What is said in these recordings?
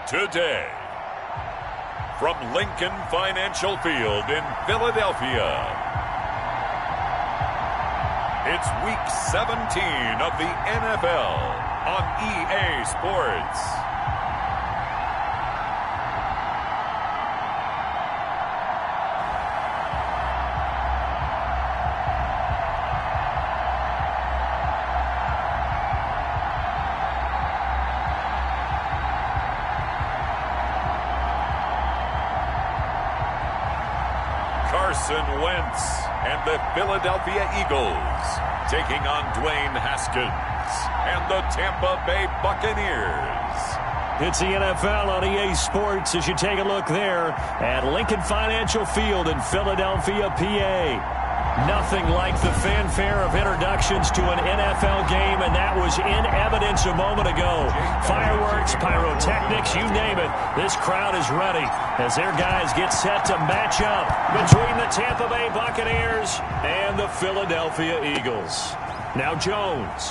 Today, from Lincoln Financial Field in Philadelphia, it's Week 17 of the NFL on EA Sports. Carson Wentz and the Philadelphia Eagles taking on Dwayne Haskins and the Tampa Bay Buccaneers. It's the NFL on EA Sports as you take a look there at Lincoln Financial Field in Philadelphia, PA. Nothing like the fanfare of introductions to an NFL game, and that was in evidence a moment ago. Fireworks, pyrotechnics, you name it. This crowd is ready as their guys get set to match up between the Tampa Bay Buccaneers and the Philadelphia Eagles. Now Jones.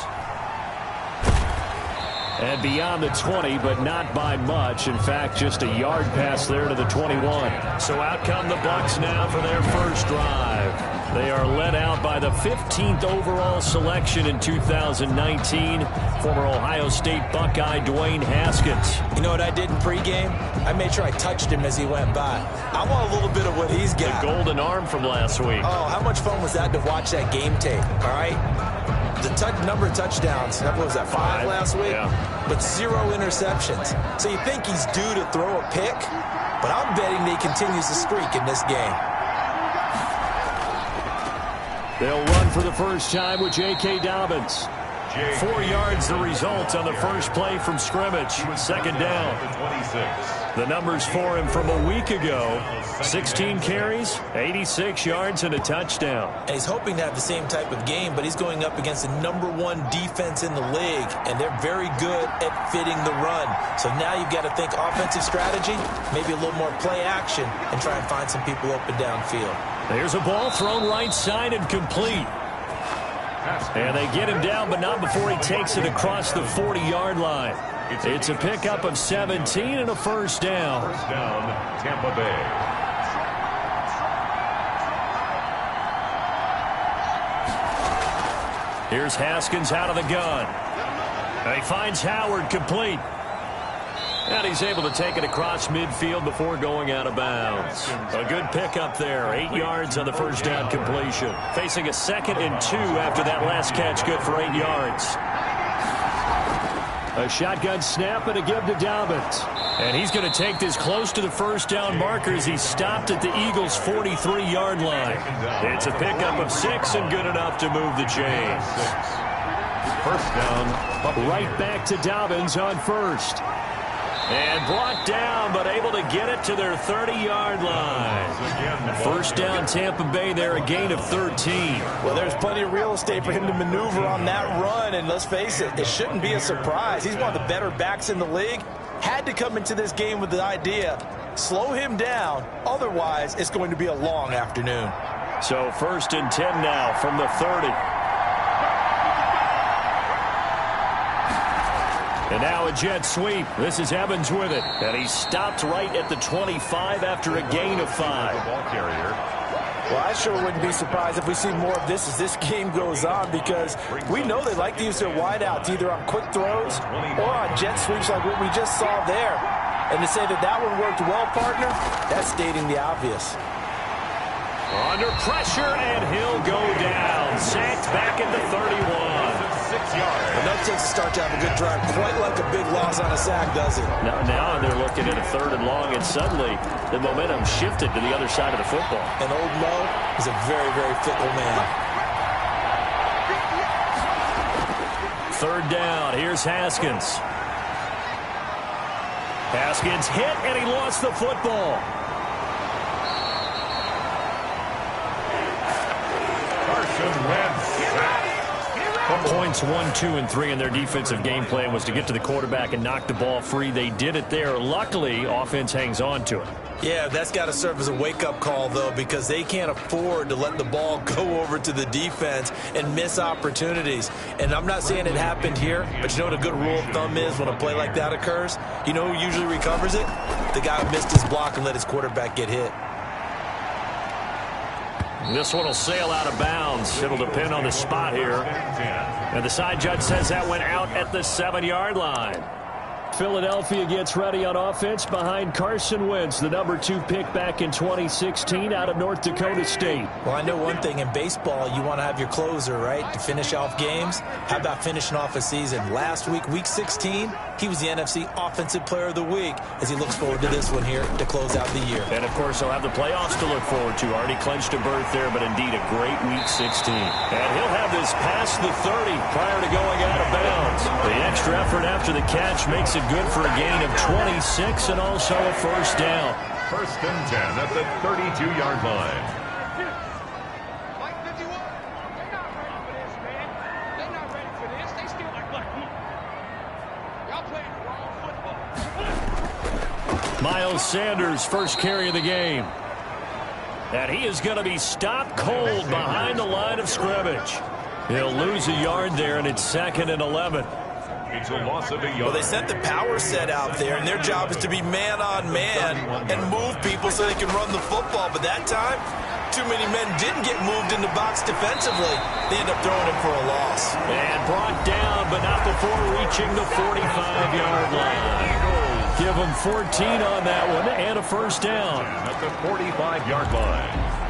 And beyond the 20, but not by much. In fact, just a yard pass there to the 21. So out come the Bucs now for their first drive. They are led out by the 15th overall selection in 2019, former Ohio State Buckeye Dwayne Haskins. You know what I did in pregame? I made sure I touched him as he went by. I want a little bit of what he's got. The golden arm from last week. Oh, how much fun was that to watch that game tape, all right? The number of touchdowns, what was that, 5 last week? Yeah. But 0 interceptions. So you think he's due to throw a pick? But I'm betting that he continues the streak in this game. They'll run for the first time with J.K. Dobbins. 4 yards the result on the first play from scrimmage. Second down. The numbers for him from a week ago. 16 carries, 86 yards, and a touchdown. And he's hoping to have the same type of game, but he's going up against the #1 defense in the league, and they're very good at fitting the run. So now you've got to think offensive strategy, maybe a little more play action, and try and find some people open downfield. There's a ball thrown right side and complete. And they get him down, but not before he takes it across the 40-yard line. It's a pickup of 17 and a first down. First down, Tampa Bay. Here's Haskins out of the gun. He finds Howard complete. And he's able to take it across midfield before going out of bounds. A good pickup there. 8 yards on the first down completion. Facing a 2nd and 2 after that last catch. Good for 8 yards. A shotgun snap and a give to Dobbins. And he's going to take this close to the first down marker as he stopped at the Eagles' 43-yard line. It's a pickup of 6 and good enough to move the chains. First down. Right back to Dobbins on first. And brought down, but able to get it to their 30-yard line. First down, Tampa Bay there, a gain of 13. Well, there's plenty of real estate for him to maneuver on that run, and let's face it, it shouldn't be a surprise. He's one of the better backs in the league. Had to come into this game with the idea, slow him down, otherwise it's going to be a long afternoon. So 1st and 10 now from the 30. And now a jet sweep. This is Evans with it. And he stopped right at the 25 after a gain of 5. Ball carrier. Well, I sure wouldn't be surprised if we see more of this as this game goes on, because we know they like to use their wideouts either on quick throws or on jet sweeps like what we just saw there. And to say that that one worked well, partner, that's stating the obvious. Under pressure, and he'll go down. Sacked back at the 31. 6 yards. And that takes a start to have a good drive, quite like a big loss on a sack, does it? Now they're looking at a 3rd and long, and suddenly the momentum shifted to the other side of the football. And old Mo is a very, very fickle man. 3rd down. Here's Haskins. Haskins hit, and he lost the football. Points 1, 2, and 3 in their defensive game plan was to get to the quarterback and knock the ball free. They did it there. Luckily, offense hangs on to it. Yeah, that's got to serve as a wake-up call, though, because they can't afford to let the ball go over to the defense and miss opportunities. And I'm not saying it happened here, but you know what a good rule of thumb is when a play like that occurs? You know who usually recovers it? The guy who missed his block and let his quarterback get hit. This one will sail out of bounds. It'll depend on the spot here. And the side judge says that went out at the 7-yard line. Philadelphia gets ready on offense behind Carson Wentz, the number 2 pick back in 2016 out of North Dakota State. Well, I know one thing in baseball, you want to have your closer, right, to finish off games. How about finishing off a season? Last week, week 16, he was the NFC Offensive Player of the Week as he looks forward to this one here to close out the year. And, of course, he'll have the playoffs to look forward to. Already clinched a berth there, but indeed a great week 16. And he'll have this past the 30 prior to going out of bounds. The extra effort after the catch makes it good for a gain of 26 and also a first down. 1st and 10 at the 32-yard line. Miles Sanders, first carry of the game. And he is going to be stopped cold behind the line of scrimmage. He'll lose a yard there, and it's 2nd and 11. It's a loss of a yard. Well, they sent the power set out there, and their job is to be man-on-man and move people so they can run the football. But that time, too many men didn't get moved in the box defensively. They end up throwing him for a loss. And brought down, but not before reaching the 45-yard line. Give them 14 on that one and a first down. At the 45-yard line.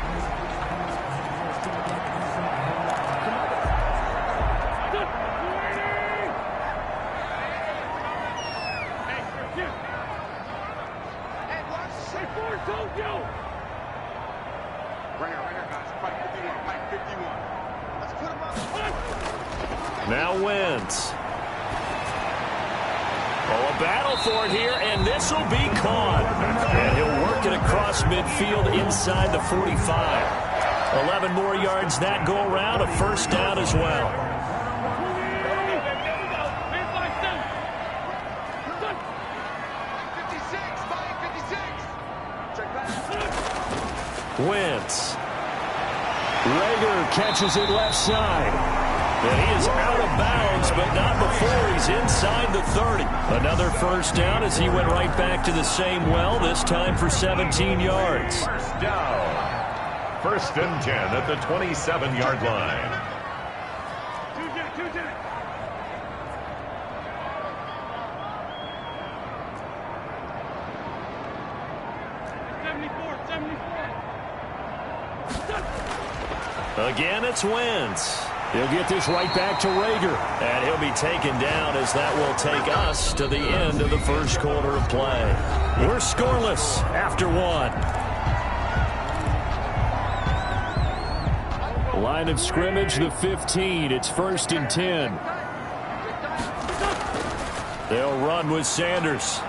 Now Wentz. Oh, a battle for it here, and this will be caught. And he'll work it across midfield inside the 45. 11 more yards that go around, a first down as well. Wentz. Rager catches it left side. And he is out of bounds, but not before he's inside the 30. Another first down as he went right back to the same well, this time for 17 yards. First down. 1st and 10 at the 27-yard line. Again, it's Wentz. He'll get this right back to Rager. And he'll be taken down as that will take us to the end of the first quarter of play. We're scoreless after 1. Line of scrimmage, the 15. It's 1st and 10. They'll run with Sanders.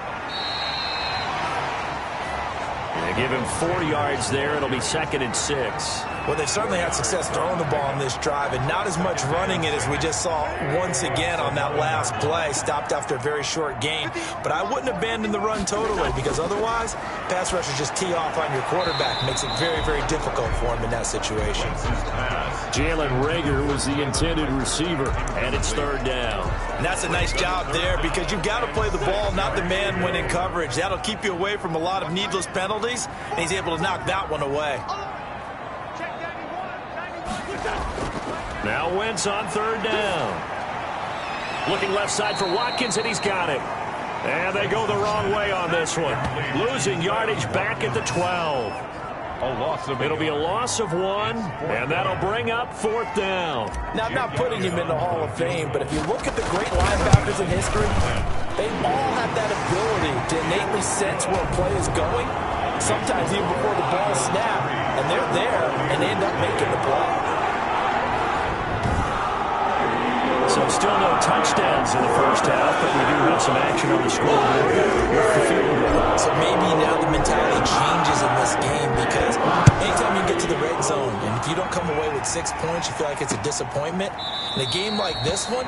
They give him 4 yards there. It'll be 2nd and 6. Well, they've certainly had success throwing the ball on this drive, and not as much running it as we just saw once again on that last play. Stopped after a very short gain. But I wouldn't abandon the run totally, because otherwise, pass rushers just tee off on your quarterback. Makes it very, very difficult for him in that situation. Jalen Rager was the intended receiver, and it's 3rd down. And that's a nice job there, because you've got to play the ball, not the man when in coverage. That'll keep you away from a lot of needless penalties, and he's able to knock that one away. Now Wentz on 3rd down. Looking left side for Watkins, and he's got it. And they go the wrong way on this one. Losing yardage back at the 12. It'll be a loss of 1, and that'll bring up 4th down. Now, I'm not putting him in the Hall of Fame, but if you look at the great linebackers in history, they all have that ability to innately sense where a play is going, sometimes even before the ball snaps, and they're there, and they end up making the play. So still no touchdowns in the first half, but we do have some action on the scoreboard with the field goal. So maybe now the mentality changes in this game, because anytime you get to the red zone, and if you don't come away with 6 points, you feel like it's a disappointment. In a game like this one,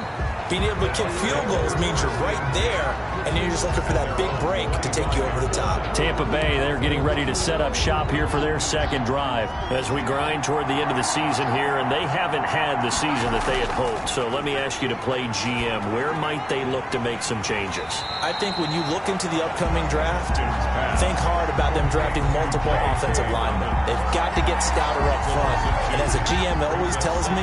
being able to kick field goals means you're right there, and you're just looking for that big break to take you over the top. Tampa Bay, they're getting ready to set up shop here for their second drive as we grind toward the end of the season here, and they haven't had the season that they had hoped. So let me ask you to play GM. Where might they look to make some changes? I think when you look into the upcoming draft, think hard about them drafting multiple offensive linemen. They've got to get stouter up front. And as a GM always tells me,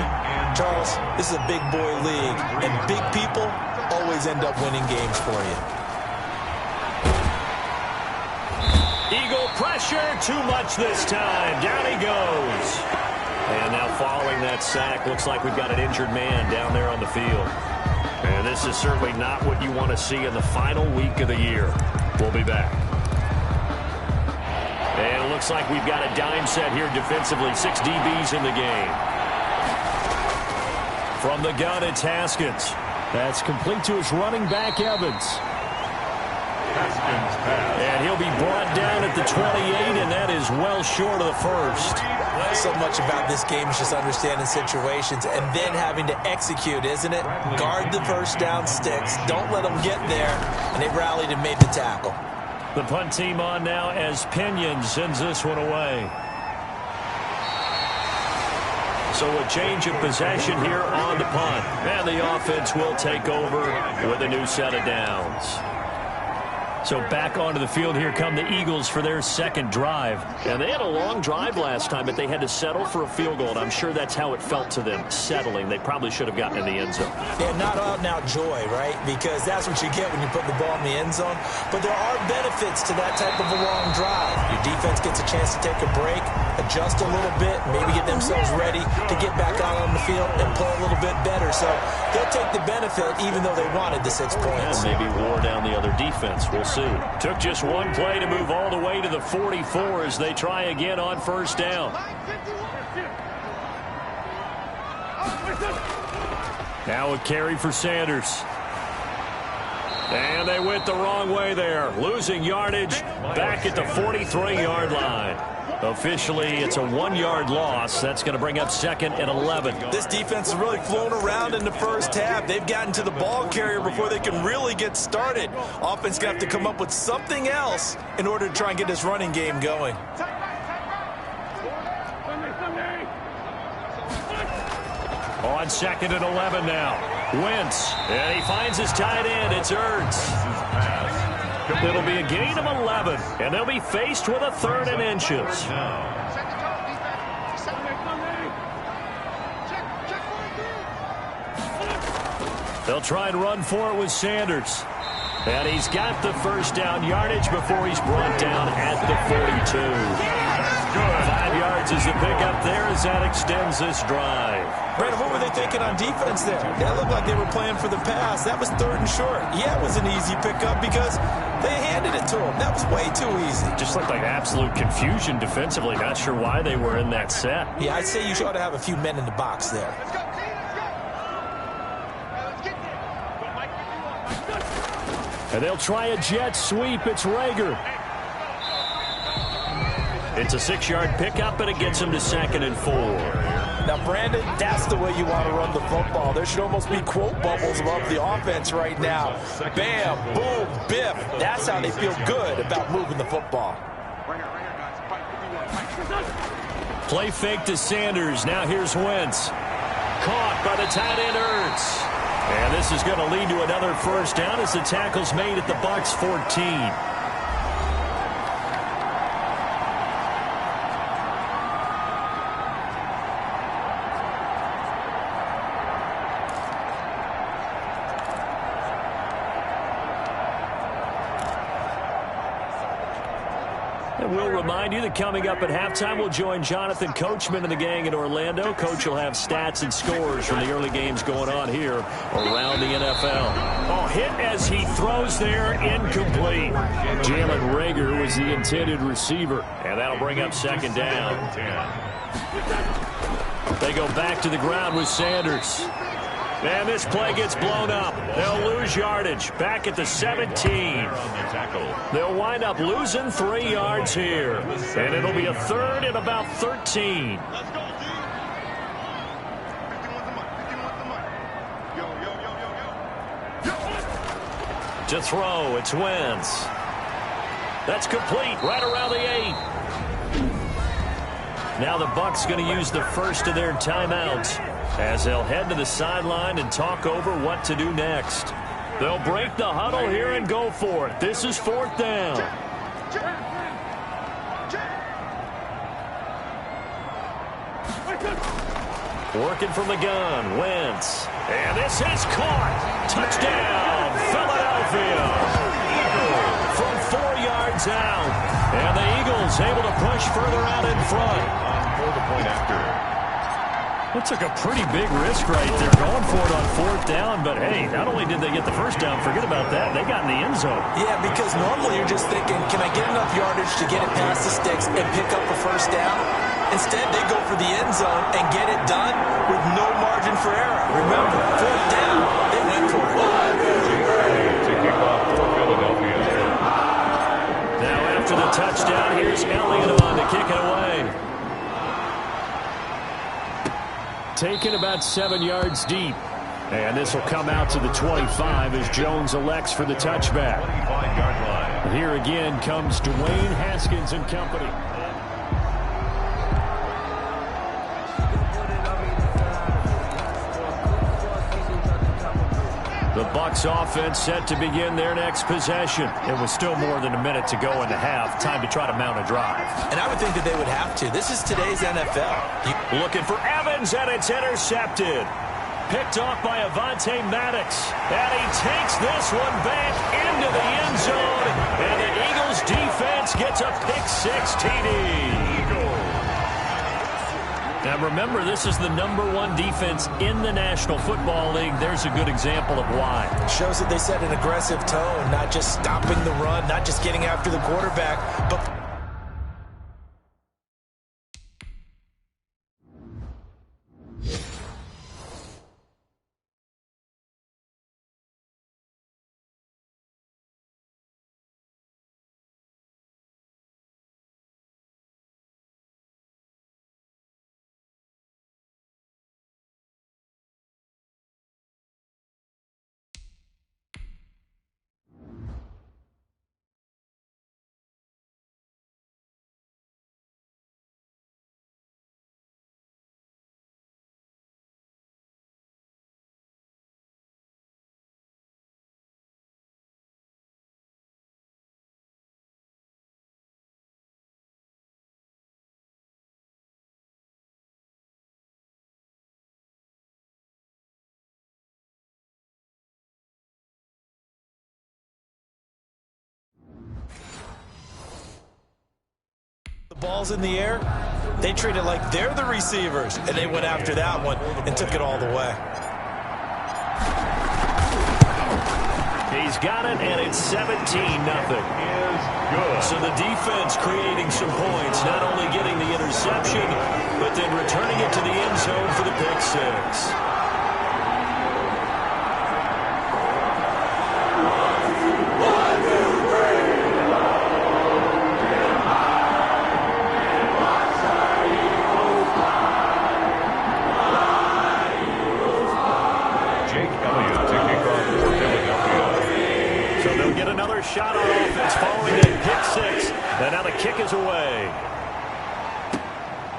Charles, this is a big boy league, and big people always end up winning games for you. Eagle pressure, too much this time. Down he goes. And now following that sack, looks like we've got an injured man down there on the field. And this is certainly not what you want to see in the final week of the year. We'll be back. And it looks like we've got a dime set here defensively. 6 DBs in the game. From the gun, it's Haskins. That's complete to his running back, Evans. And he'll be brought down at the 28, and that is well short of the first. So much about this game is just understanding situations and then having to execute, isn't it? Guard the first down sticks. Don't let them get there. And they rallied and made the tackle. The punt team on now as Pinion sends this one away. So a change of possession here on the punt. And the offense will take over with a new set of downs. So back onto the field, here come the Eagles for their second drive. And they had a long drive last time, but they had to settle for a field goal. And I'm sure that's how it felt to them, settling. They probably should have gotten in the end zone. Yeah, not out-and-out joy, right? Because that's what you get when you put the ball in the end zone. But there are benefits to that type of a long drive. Your defense gets a chance to take a break, adjust a little bit, maybe get themselves ready to get back out on the field and play a little bit better. So they'll take the benefit even though they wanted the 6 points. And maybe wore down the other defense. We'll see. Took just one play to move all the way to the 44 as they try again on first down. Now a carry for Sanders. And they went the wrong way there. Losing yardage back at the 43-yard line. Officially, it's a 1-yard loss. That's going to bring up 2nd and 11. This defense has really flown around in the first half. They've gotten to the ball carrier before they can really get started. Offense going to have to come up with something else in order to try and get this running game going. On 2nd and 11 now. Wentz. And he finds his tight end. It's Ertz. It'll be a gain of 11, and they'll be faced with a 3rd and inches. They'll try and run for it with Sanders. And he's got the first down yardage before he's brought down at the 42. 5 yards is the pickup there as that extends this drive. Brandon, what were they thinking on defense there? That looked like they were playing for the pass. That was 3rd and short. Yeah, it was an easy pickup because they handed it to him. That was way too easy. Just looked like absolute confusion defensively. Not sure why they were in that set. Yeah, I'd say you ought to have a few men in the box there. And they'll try a jet sweep. It's Rager. It's a 6-yard pickup, and it gets him to 2nd and 4. Now, Brandon, that's the way you want to run the football. There should almost be quote bubbles above the offense right now. Bam, boom, biff. That's how they feel good about moving the football. Play fake to Sanders. Now here's Wentz. Caught by the tight end Ertz. And this is going to lead to another first down as the tackle's made at the Bucs 14. And we'll remind you that coming up at halftime, we'll join Jonathan Coachman and the gang in Orlando. Coach will have stats and scores from the early games going on here around the NFL. Oh, hit as he throws there, incomplete. Jalen Rager was the intended receiver, and that'll bring up 2nd down. They go back to the ground with Sanders. And this play gets blown up. They'll lose yardage back at the 17. They'll wind up losing 3 yards here. And it'll be a 3rd and about 13. To throw, it's Wentz. That's complete right around the 8. Now the Bucs going to use the first of their timeouts as they'll head to the sideline and talk over what to do next. They'll break the huddle here and go for it. This is 4th down. Working from the gun, Wentz. And this is caught. Touchdown, Philadelphia. From 4 yards out. And the Eagles able to push further out in front. For the point after. That took a pretty big risk right there, going for it on 4th down. But, hey, not only did they get the first down, forget about that, they got in the end zone. Yeah, because normally you're just thinking, can I get enough yardage to get it past the sticks and pick up a first down? Instead, they go for the end zone and get it done with no margin for error. Remember, 4th down, they went for it. To kick off for Philadelphia. Now after the touchdown, here's Elliott on to kick it away. Taken about 7 yards deep. And this will come out to the 25 as Jones elects for the touchback. 25-yard line. Here again comes Dwayne Haskins and company. The Bucs offense set to begin their next possession. It was still more than a minute to go in the half. Time to try to mount a drive. And I would think that they would have to. This is today's NFL. Looking for Evans, and it's intercepted. Picked off by Avonte Maddox. And he takes this one back into the end zone. And the Eagles defense gets a pick-6 TD. Now remember, this is the #1 defense in the National Football League. There's a good example of why. Shows that they set an aggressive tone, not just stopping the run, not just getting after the quarterback, but the ball's in the air. They treat it like they're the receivers, and they went after that one and took it all the way. He's got it, and it's 17-0. So the defense creating some points, not only getting the interception, but then returning it to the end zone for the pick-6. Shot on offense following that pick-6, and now the kick is away.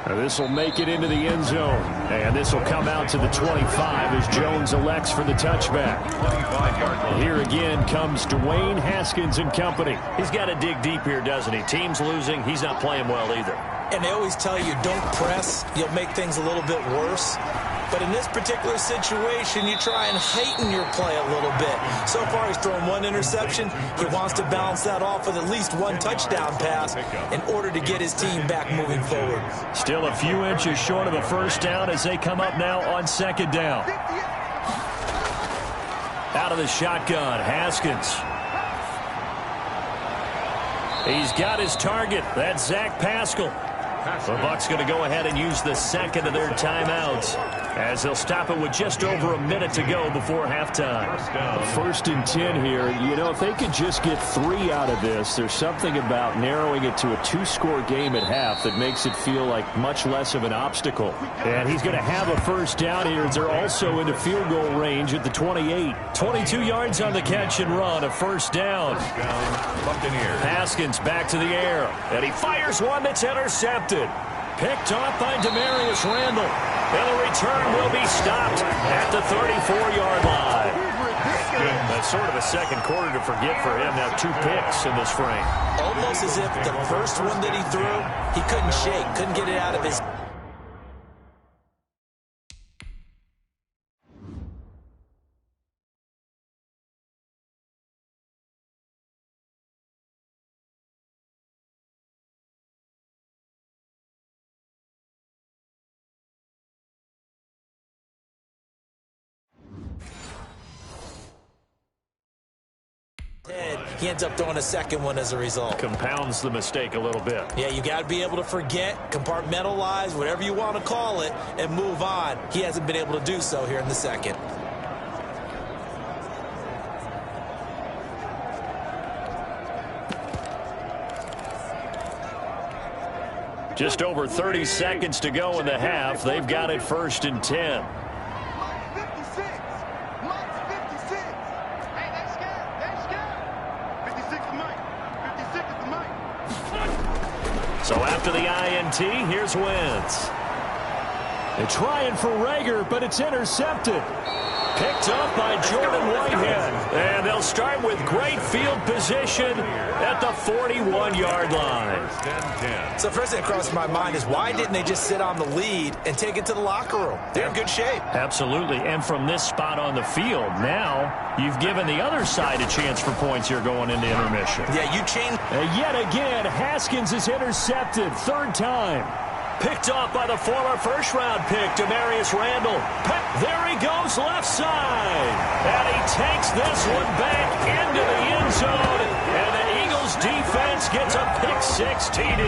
This will make it into the end zone, and this will come out to the 25 as Jones elects for the touchback. Here again comes Dwayne Haskins and company. He's got to dig deep here, doesn't he? Team's losing. He's not playing well either. And they always tell you, don't press. You'll make things a little bit worse. But in this particular situation, you try and heighten your play a little bit. So far, he's thrown 1 interception. He wants to balance that off with at least 1 touchdown pass in order to get his team back moving forward. Still a few inches short of a first down as they come up now on 2nd down. Out of the shotgun, Haskins. He's got his target. That's Zach Pascal. The Bucs going to go ahead and use the second of their timeouts. as they'll stop it with just over a minute to go before halftime. 1st and 10 here. You know, if they could just get 3 out of this, there's something about narrowing it to a 2-score game at half that makes it feel like much less of an obstacle. And he's going to have a first down here as they're also into field goal range at the 28. 22 yards on the catch and run, a first down. Buccaneers. Haskins back to the air, and he fires one that's intercepted. Picked off by Demarius Randall. And the return will be stopped at the 34-yard line. That's sort of a second quarter to forget for him. Now 2 picks in this frame. Almost as if the first one that he threw, he couldn't shake, couldn't get it out of his... He ends up throwing a second one as a result. Compounds the mistake a little bit. Yeah, you got to be able to forget, compartmentalize, whatever you want to call it, and move on. He hasn't been able to do so here in the second. Just over 30 seconds to go in the half. They've got it 1st and 10. So after the INT, here's Wentz. They're trying for Rager, but it's intercepted. Picked up by Jordan Whitehead. And they'll start with great field position at the 41-yard line. So first thing that crossed my mind is why didn't they just sit on the lead and take it to the locker room? They're in good shape. Absolutely. And from this spot on the field, now you've given the other side a chance for points here going into intermission. Yeah, you change. Yet again, Haskins is intercepted. 3rd time. Picked off by the former first-round pick, Demarius Randall. There he goes, left side. And he takes this one back into the end zone. And the Eagles defense gets a pick-6 TD.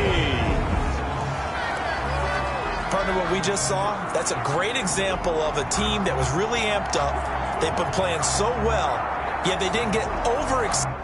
Partner, what we just saw, that's a great example of a team that was really amped up. They've been playing so well, yet they didn't get overexcited.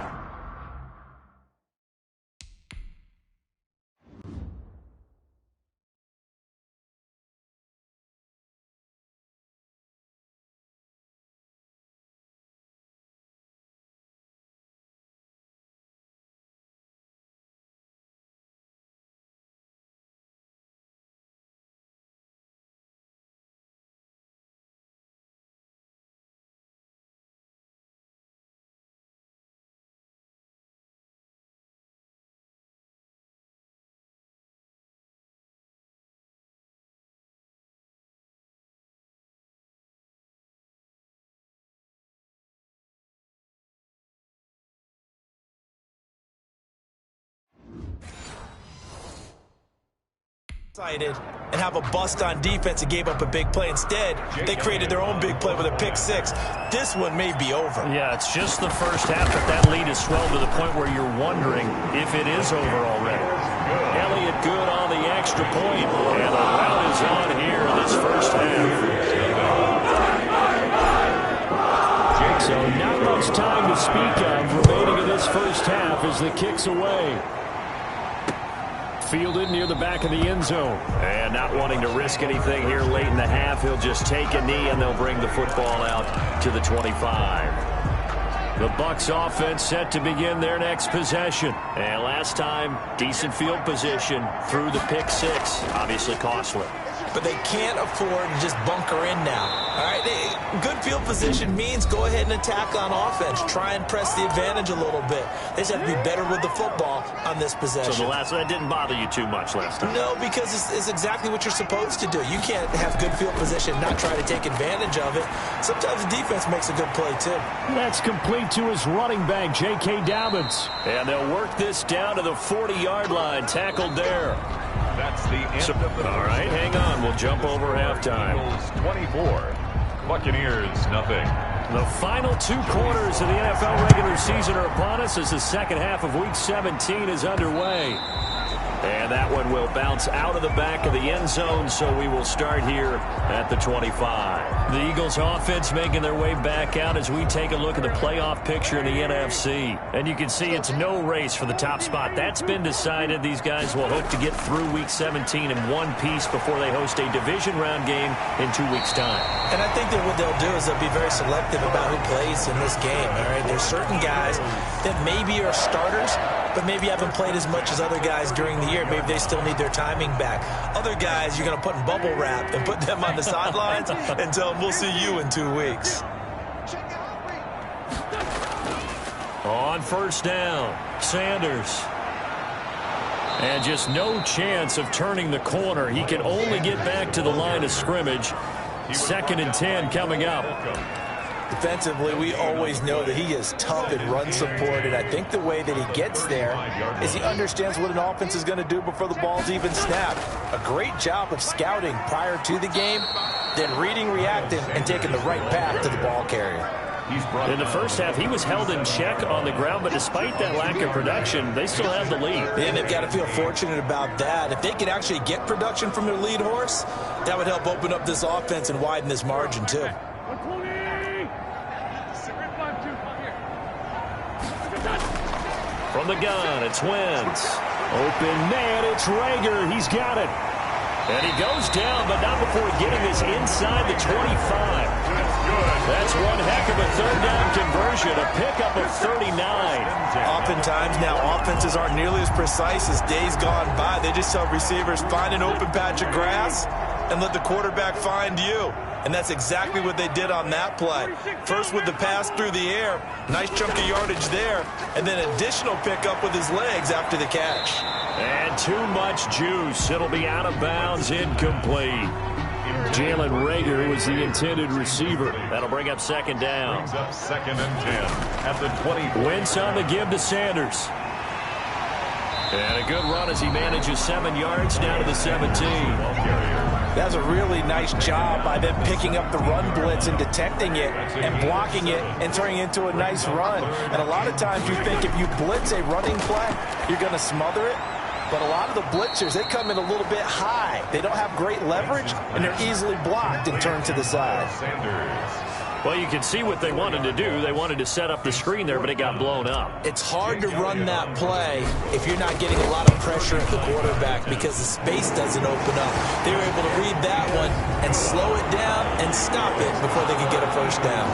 And have a bust on defense and gave up a big play. Instead, they created their own big play with a pick-6. This one may be over. Yeah, it's just the first half, but that lead is swelled to the point where you're wondering if it is over already. Elliott good on the extra point, and the round is on here in this first half. So not much time to speak of remaining in this first half as the kick's away. Fielded near the back of the end zone. And not wanting to risk anything here late in the half, he'll just take a knee and they'll bring the football out to the 25. The Bucs offense set to begin their next possession. And last time, decent field position through the pick-6. Obviously costly. But they can't afford to just bunker in now. All right, good field position means go ahead and attack on offense. Try and press the advantage a little bit. They just have to be better with the football on this possession. So that didn't bother you too much last time? No, because it's exactly what you're supposed to do. You can't have good field position and not try to take advantage of it. Sometimes the defense makes a good play, too. That's complete to his running back, J.K. Dobbins. And they'll work this down to the 40-yard line, tackled there. That's the end of the... All right, hang on. We'll jump over halftime. Eagles 24, Buccaneers nothing. The final 2 quarters of the NFL regular season are upon us as the second half of Week 17 is underway. And that one will bounce out of the back of the end zone, so we will start here at the 25. The Eagles offense making their way back out as we take a look at the playoff picture in the NFC. And you can see it's no race for the top spot. That's been decided. These guys will hope to get through Week 17 in one piece before they host a division round game in 2 weeks' time. And I think that what they'll do is they'll be very selective about who plays in this game. All right, there's certain guys that maybe are starters, but maybe haven't played as much as other guys during the year. Maybe they still need their timing back. Other guys you're going to put in bubble wrap and put them on the sidelines and tell them we'll see you in 2 weeks. On first down, Sanders. And just no chance of turning the corner. He can only get back to the line of scrimmage. 2nd and 10 coming up. Defensively, we always know that he is tough in run support, and I think the way that he gets there is he understands what an offense is going to do before the ball's even snapped. A great job of scouting prior to the game, then reading, reacting, and taking the right path to the ball carrier. In the first half, he was held in check on the ground, but despite that lack of production, they still have the lead. And they've got to feel fortunate about that. If they could actually get production from their lead horse, that would help open up this offense and widen this margin, too. From the gun, it's Wentz. Open man, it's Rager. He's got it. And he goes down, but not before getting this inside the 25. That's one heck of a third down conversion, a pickup of 39. Oftentimes now offenses aren't nearly as precise as days gone by. They just tell receivers, find an open patch of grass and let the quarterback find you. And that's exactly what they did on that play. First with the pass through the air, nice chunk of yardage there, and then additional pickup with his legs after the catch. And too much juice. It'll be out of bounds, incomplete. Jalen Rager was the intended receiver. That'll bring up 2nd down. Brings up 2nd and 10 at the 20. Wentz on the give to Sanders. And a good run as he manages 7 yards down to the 17. That's a really nice job by them picking up the run blitz and detecting it and blocking it and turning it into a nice run. And a lot of times you think if you blitz a running play, you're going to smother it. But a lot of the blitzers, they come in a little bit high. They don't have great leverage, and they're easily blocked and turned to the side. Well, you can see what they wanted to do. They wanted to set up the screen there, but it got blown up. It's hard to run that play if you're not getting a lot of pressure at the quarterback because the space doesn't open up. They were able to read that one and slow it down and stop it before they could get a first down.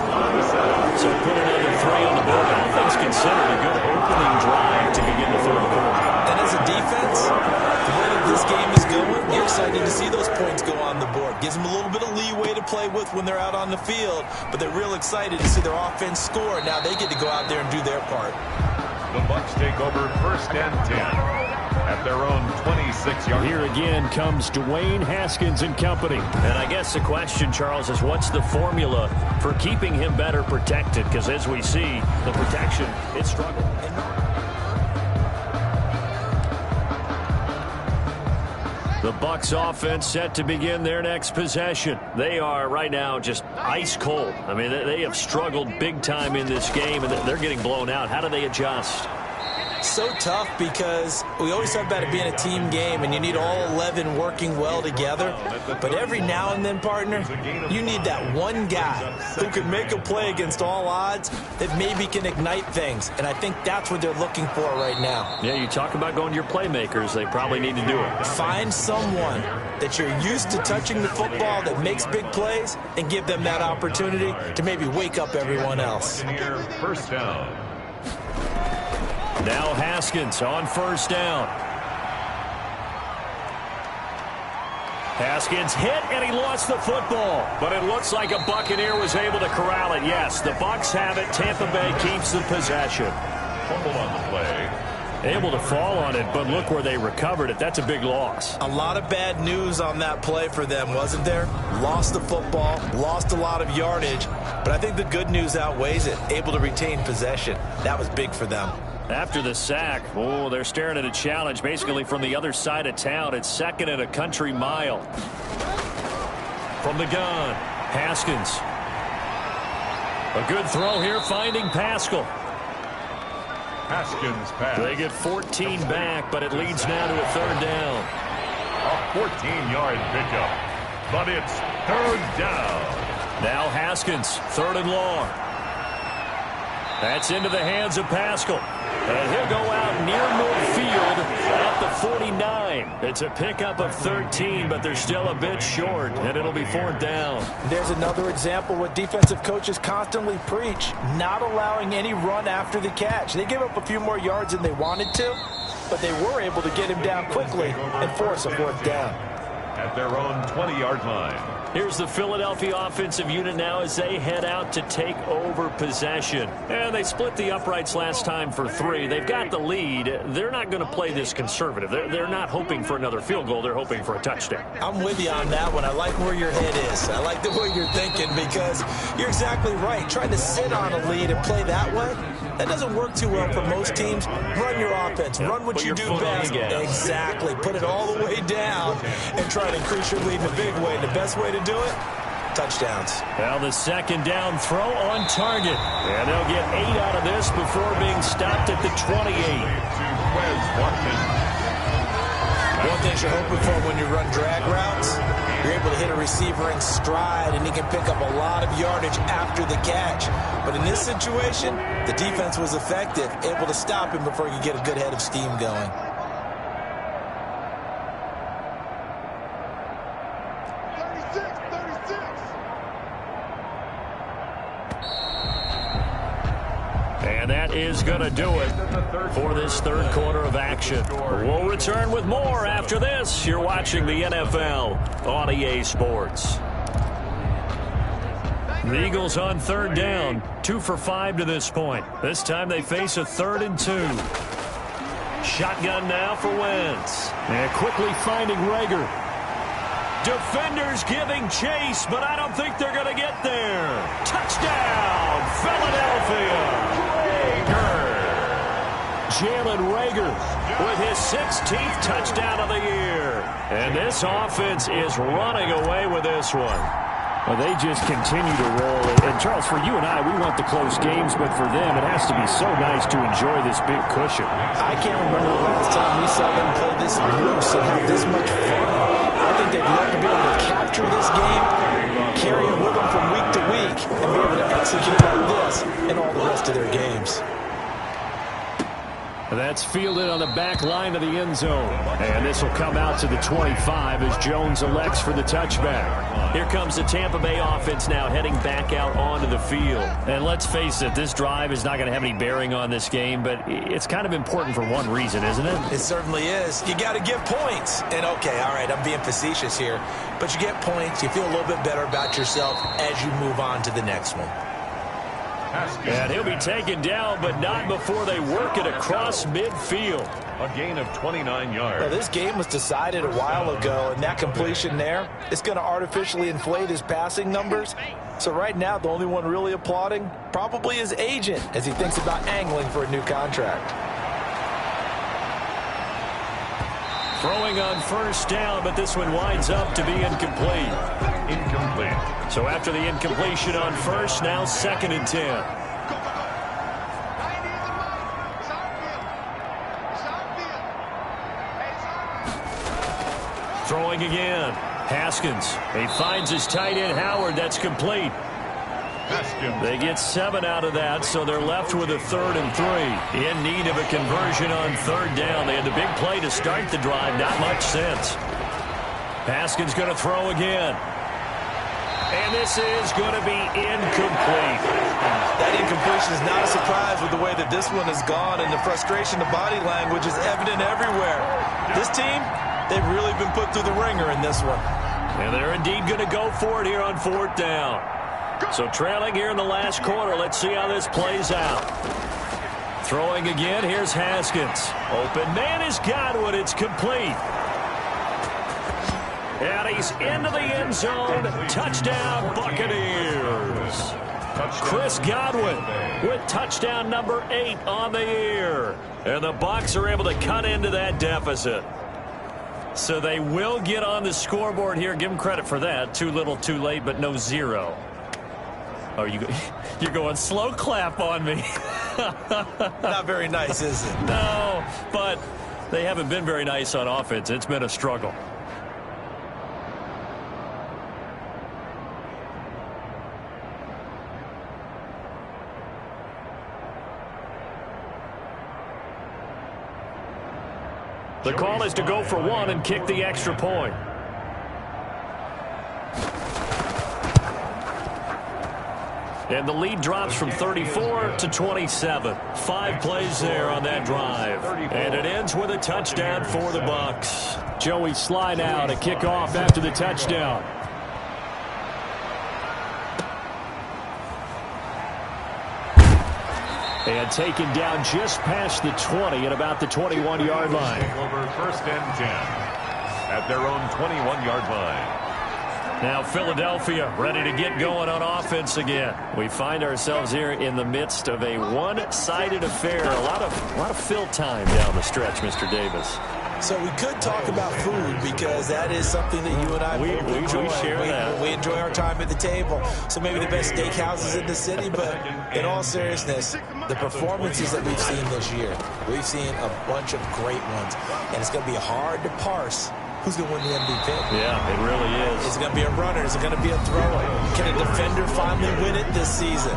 So put another 3 on the board. All things considered, a good opening drive to begin the third quarter. And as a defense, the way that this game is going, you're excited to see those points go on the board. Gives them a little bit of leeway to play with when they're out on the field, but they're real excited to see their offense score. Now they get to go out there and do their part. The Bucs take over 1st and 10 at their own 26-yard. Here again comes Dwayne Haskins and company. And I guess the question, Charles, is what's the formula for keeping him better protected? Because as we see, the protection, it's struggled. The Bucs offense set to begin their next possession. They are right now just ice cold. I mean, they have struggled big time in this game, and they're getting blown out. How do they adjust? So tough because we always talk about it being a team game and you need all 11 working well together. But every now and then, partner, you need that one guy who can make a play against all odds that maybe can ignite things. And I think that's what they're looking for right now. Yeah, you talk about going to your playmakers. They probably need to do it. Find someone that you're used to touching the football that makes big plays and give them that opportunity to maybe wake up everyone else. First down. Now Haskins on first down. Haskins hit, and he lost the football. But it looks like a Buccaneer was able to corral it. Yes, the Bucs have it. Tampa Bay keeps the possession. Fumble on the play. Able to fall on it, but look where they recovered it. That's a big loss. A lot of bad news on that play for them, wasn't there? Lost the football, lost a lot of yardage, but I think the good news outweighs it. Able to retain possession. That was big for them. After the sack, oh, they're staring at a challenge basically from the other side of town. It's 2nd and a country mile. From the gun, Haskins. A good throw here, finding Pascal. Haskins pass. They get 14 back, but it leads now to a third down. A 14-yard pickup, but it's third down. Now Haskins, third and long. That's into the hands of Pascal. And he'll go out near midfield at the 49. It's a pickup of 13, but they're still a bit short, and it'll be fourth down. There's another example what defensive coaches constantly preach, not allowing any run after the catch. They gave up a few more yards than they wanted to, but they were able to get him down quickly and force a fourth down. At their own 20-yard line. Here's the Philadelphia offensive unit now as they head out to take over possession. And they split the uprights last time for 3. They've got the lead. They're not going to play this conservative. They're not hoping for another field goal. They're hoping for a touchdown. I'm with you on that one. I like where your head is. I like the way you're thinking because you're exactly right. Trying to sit on a lead and play that way, that doesn't work too well for most teams. Run your offense. Run what you do best. Exactly. Put it all the way down and try to increase your lead in a big way. And the best way to do it, touchdowns. Well, the second down throw on target. And they'll get 8 out of this before being stopped at the 28. One thing you're hoping for when you run drag routes, you're able to hit a receiver in stride, and he can pick up a lot of yardage after the catch. But in this situation, the defense was effective, able to stop him before he could get a good head of steam going. And that is going to do it for this third quarter of action. We'll return with more after this. You're watching the NFL on EA Sports. The Eagles on third down, 2 for 5 to this point. This time they face a 3rd and 2. Shotgun now for Wentz. And quickly finding Rager. Defenders giving chase, but I don't think they're going to get there. Touchdown, Philadelphia. Jalen Rager with his 16th touchdown of the year. And this offense is running away with this one. Well, they just continue to roll. And, Charles, for you and I, we want the close games, but for them, it has to be so nice to enjoy this big cushion. I can't remember the last time we saw them play this loose and have this much fun. I think they'd love to be able to capture this game, carry it with them from week to week, and be able to execute like this in all the rest of their games. That's fielded on the back line of the end zone. And this will come out to the 25 as Jones elects for the touchback. Here comes the Tampa Bay offense now heading back out onto the field. And let's face it, this drive is not going to have any bearing on this game, but it's kind of important for one reason, isn't it? It certainly is. You got to get points. And, okay, all right, I'm being facetious here, but you get points, you feel a little bit better about yourself as you move on to the next one. And he'll be taken down, but not before they work it across midfield. A gain of 29 yards. Well, this game was decided a while ago, and that completion there is going to artificially inflate his passing numbers. So right now, the only one really applauding probably his agent as he thinks about angling for a new contract. Throwing on first down, but this one winds up to be incomplete. Incomplete. So after the incompletion on first, now 2nd and 10. Throwing again. Haskins. He finds his tight end, Howard. That's complete. Haskins. They get 7 out of that, so they're left with a 3rd and 3. In need of a conversion on third down. They had the big play to start the drive. Not much sense. Haskins going to throw again. And this is going to be incomplete. That incompletion is not a surprise with the way that this one has gone, and the frustration, the body language is evident everywhere. This team, they've really been put through the ringer in this one. And they're indeed going to go for it here on 4th down. So trailing here in the last quarter, let's see how this plays out. Throwing again, here's Haskins. Open man is Godwin, it's complete. And he's into the end zone. Touchdown, Buccaneers. Chris Godwin with touchdown number 8 on the year. And the Bucs are able to cut into that deficit. So they will get on the scoreboard here. Give them credit for that. Too little, too late, but no 0. You're going slow clap on me. Not very nice, is it? No, but they haven't been very nice on offense. It's been a struggle. The call is to go for one and kick the extra point. And the lead drops from 34 to 27. 5 plays there on that drive. And it ends with a touchdown for the Bucs. Joey slide out, a kickoff after the touchdown. And taken down just past the 20 at about the 21-yard line. Over 1st and 10 at their own 21-yard line. Now Philadelphia ready to get going on offense again. We find ourselves here in the midst of a one-sided affair. A lot of fill time down the stretch, Mr. Davis. So we could talk about food because that is something that you and I enjoy. We share that. We enjoy our time at the table. So maybe the best steakhouses in the city, but in all seriousness, the performances that we've seen this year, we've seen a bunch of great ones. And it's going to be hard to parse who's going to win the MVP. Yeah, it really is. Is it going to be a runner? Is it going to be a thrower? Can a defender finally win it this season?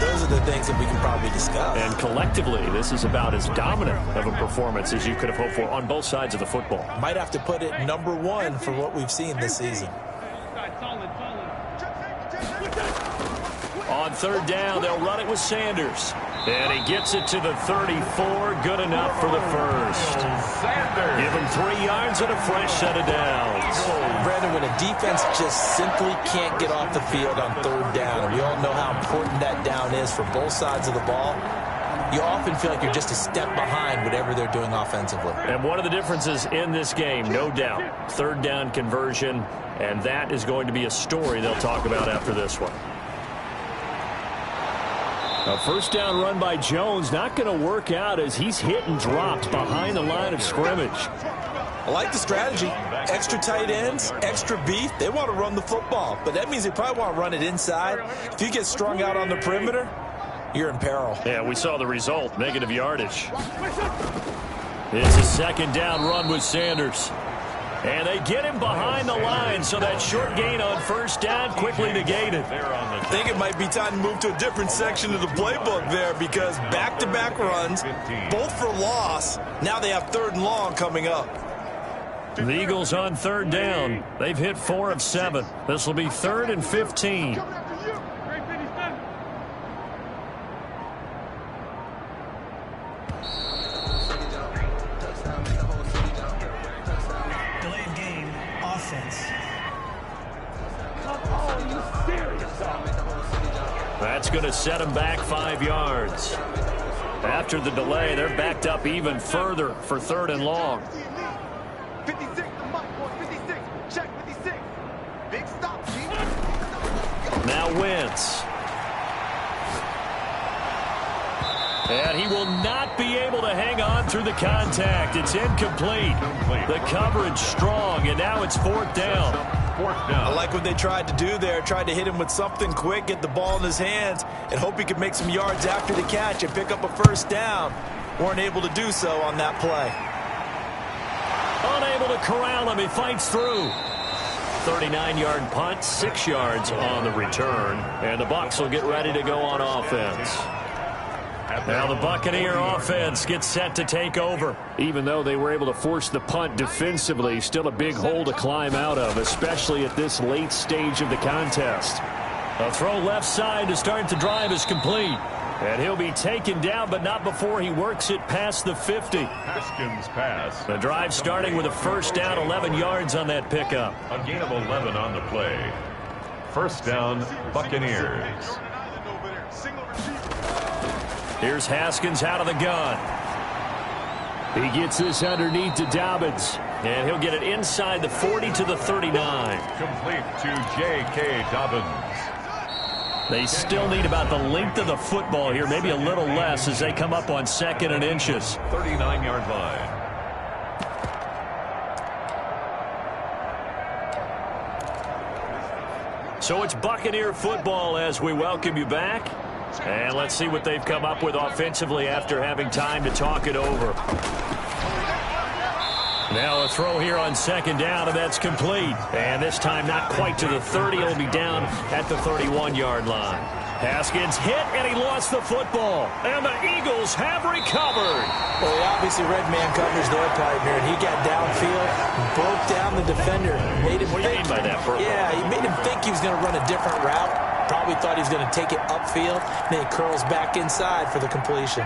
Those are the things that we can probably discuss. And collectively, this is about as dominant of a performance as you could have hoped for on both sides of the football. Might have to put it number one for what we've seen this season. On 3rd down, they'll run it with Sanders. And he gets it to the 34. Good enough for the first. Give him 3 yards and a fresh set of downs. Brandon, when a defense just simply can't get off the field on 3rd down, and we all know how important that down is for both sides of the ball, you often feel like you're just a step behind whatever they're doing offensively. And one of the differences in this game, no doubt, 3rd down conversion, and that is going to be a story they'll talk about after this one. A 1st down run by Jones, not going to work out as he's hit and dropped behind the line of scrimmage. I like the strategy. Extra tight ends, extra beef. They want to run the football, but that means they probably want to run it inside. If you get strung out on the perimeter, you're in peril. Yeah, we saw the result, negative yardage. It's a 2nd down run with Sanders. And they get him behind the line, so that short gain on 1st down quickly negated. I think it might be time to move to a different section of the playbook there because back-to-back runs, both for loss. Now they have 3rd and long coming up. The Eagles on 3rd down. They've hit 4 of 7. This will be 3rd and 15. That's going to set them back 5 yards. After the delay, they're backed up even further for 3rd and long. 56, check 56. Big stop, G. Now Wentz. And he will not be able to hang on through the contact. It's incomplete. The coverage strong, and now it's 4th down. I like what they tried to do there. Tried to hit him with something quick, get the ball in his hands, and hope he could make some yards after the catch and pick up a 1st down. Weren't able to do so on that play. Unable to corral him. He fights through. 39-yard punt, 6 yards on the return. And the Bucs will get ready to go on offense. Now the Buccaneer offense gets set to take over. Even though they were able to force the punt defensively, still a big hole to climb out of, especially at this late stage of the contest. A throw left side to start the drive is complete. And he'll be taken down, but not before he works it past the 50. Haskins pass. The drive starting with a 1st down, 11 yards on that pickup. A gain of 11 on the play. 1st down, Buccaneers. Here's Haskins out of the gun. He gets this underneath to Dobbins. And he'll get it inside the 40 to the 39. Complete to J.K. Dobbins. They still need about the length of the football here, maybe a little less as they come up on 2nd and inches. 39-yard line. So it's Buccaneer football as we welcome you back. And let's see what they've come up with offensively after having time to talk it over. Now a throw here on second down, and that's complete. And this time not quite to the 30. It'll be down at the 31-yard line. Haskins hit, and he lost the football. And the Eagles have recovered. Well, he obviously read man coverage there, partner, and he got downfield, broke down the defender. Made him what do you mean by that, Burrow? Yeah, he made him think he was going to run a different route. Probably thought he was going to take it upfield. Then he curls back inside for the completion.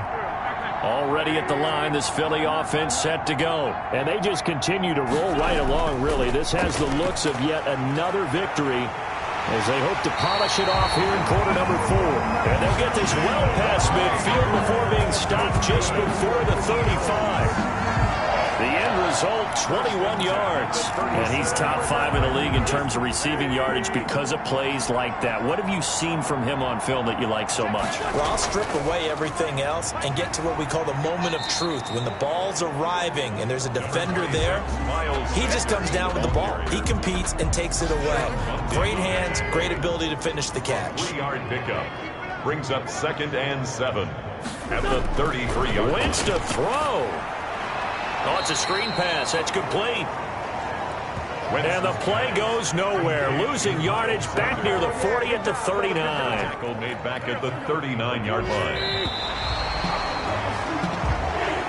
Already at the line, this Philly offense set to go. And they just continue to roll right along, really. This has the looks of yet another victory as they hope to polish it off here in quarter number 4. And they'll get this well past midfield before being stopped just before the 35. The end result, 21 yards. And he's top 5 in the league in terms of receiving yardage because of plays like that. What have you seen from him on film that you like so much? Well, I'll strip away everything else and get to what we call the moment of truth. When the ball's arriving and there's a defender there, he just comes down with the ball. He competes and takes it away. Great hands, great ability to finish the catch. 3-yard pickup brings up 2nd and 7 at the 33-yard line. Wentz to throw. Oh, it's a screen pass. That's complete. And the play goes nowhere. Losing yardage back near the 40 at the 39. Tackle made back at the 39-yard line.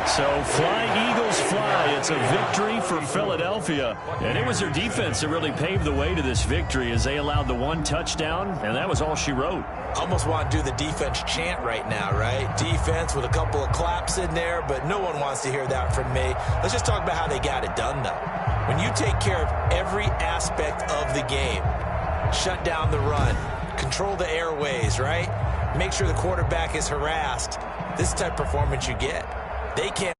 So fly, Eagles, fly. It's a victory for Philadelphia. And it was their defense that really paved the way to this victory as they allowed the 1 touchdown, and that was all she wrote. Almost want to do the defense chant right now, right? Defense with a couple of claps in there, but no one wants to hear that from me. Let's just talk about how they got it done, though. When you take care of every aspect of the game, shut down the run, control the airways, right? Make sure the quarterback is harassed. This type of performance you get. They can't